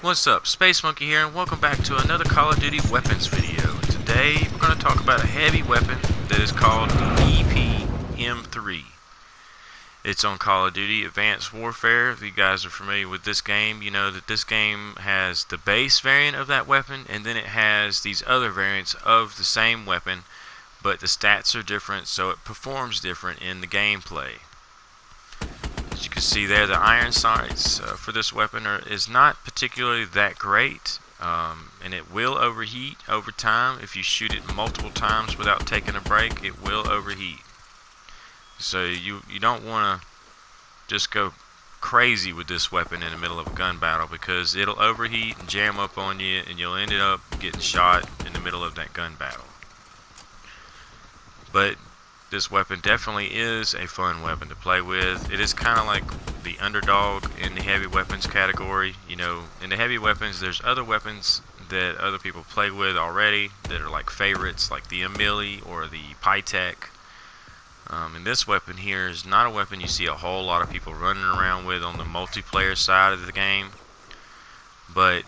What's up, Space Monkey here, and welcome back to another Call of Duty weapons video. Today we're going to talk about a heavy weapon that is called the EPM3. It's on Call of Duty Advanced Warfare. If you guys are familiar with this game, you know that this game has the base variant of that weapon, and then it has these other variants of the same weapon, but the stats are different, so it performs different in the gameplay. As you can see there, the iron sights for this weapon is not particularly that great, and it will overheat over time. If you shoot it multiple times without taking a break, it will overheat. So you don't want to just go crazy with this weapon in the middle of a gun battle, because it'll overheat and jam up on you, and you'll end up getting shot in the middle of that gun battle. But this weapon definitely is a fun weapon to play with. It is kind of like the underdog in the heavy weapons category. You know, in the heavy weapons, there's other weapons that other people play with already that are like favorites, like the Amili or the Pytech. And this weapon here is not a weapon you see a whole lot of people running around with on the multiplayer side of the game, but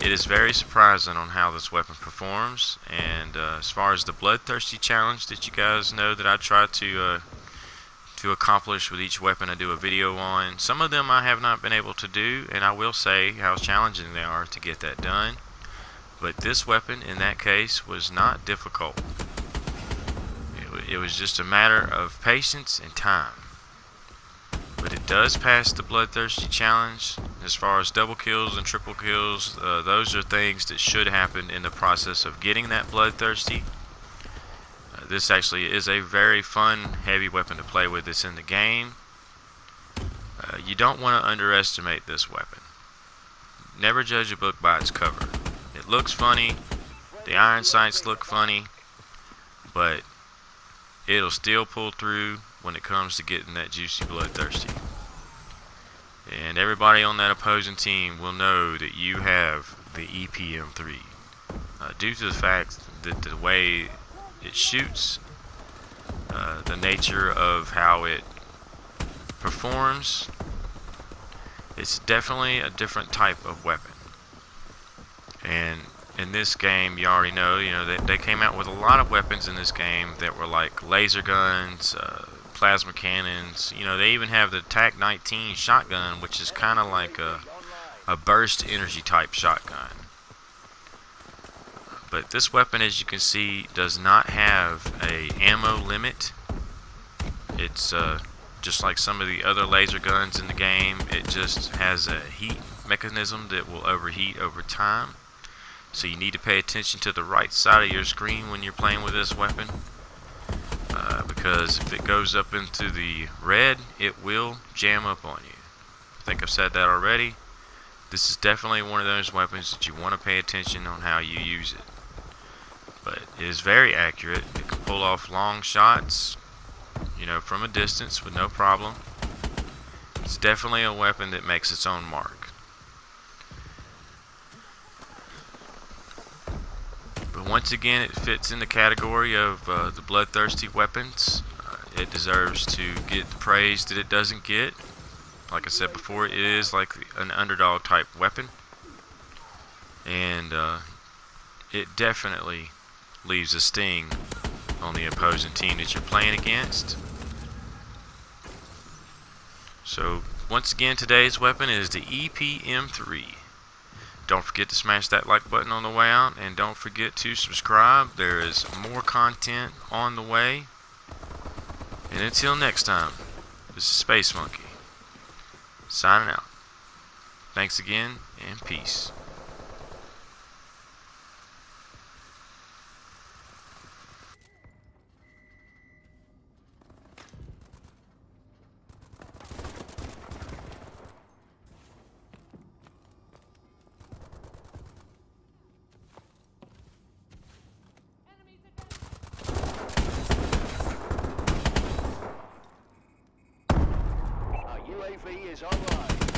it is very surprising on how this weapon performs. And as far as the bloodthirsty challenge that you guys know that I try to accomplish with each weapon I do a video on, some of them I have not been able to do, and I will say how challenging they are to get that done. But this weapon in that case was not difficult. It was just a matter of patience and time. But it does pass the bloodthirsty challenge. As far as double kills and triple kills, those are things that should happen in the process of getting that bloodthirsty. This actually is a very fun heavy weapon to play with that's in the game. You don't want to underestimate this weapon. Never judge a book by its cover. It looks funny, the iron sights look funny, but it'll still pull through when it comes to getting that juicy bloodthirsty. And everybody on that opposing team will know that you have the EPM3 due to the fact that the way it shoots, the nature of how it performs, it's definitely a different type of weapon. And in this game, you already know, they came out with a lot of weapons in this game that were like laser guns, plasma cannons. They even have the TAC-19 shotgun, which is kind of like a burst energy type shotgun. But this weapon, as you can see, does not have a ammo limit. It's just like some of the other laser guns in the game. It just has a heat mechanism that will overheat over time. So you need to pay attention to the right side of your screen when you're playing with this weapon, because if it goes up into the red, it will jam up on you. I think I've said that already. This is definitely one of those weapons that you want to pay attention on how you use it. But it is very accurate. It can pull off long shots, from a distance with no problem. It's definitely a weapon that makes its own mark. Once again, it fits in the category of the bloodthirsty weapons. It deserves to get the praise that it doesn't get. Like I said before, it is like an underdog type weapon, and it definitely leaves a sting on the opposing team that you're playing against. So once again, today's weapon is the EPM3. Don't forget to smash that like button on the way out, and don't forget to subscribe. There is more content on the way. And until next time, this is Space Monkey, signing out. Thanks again, and peace. UAV is online.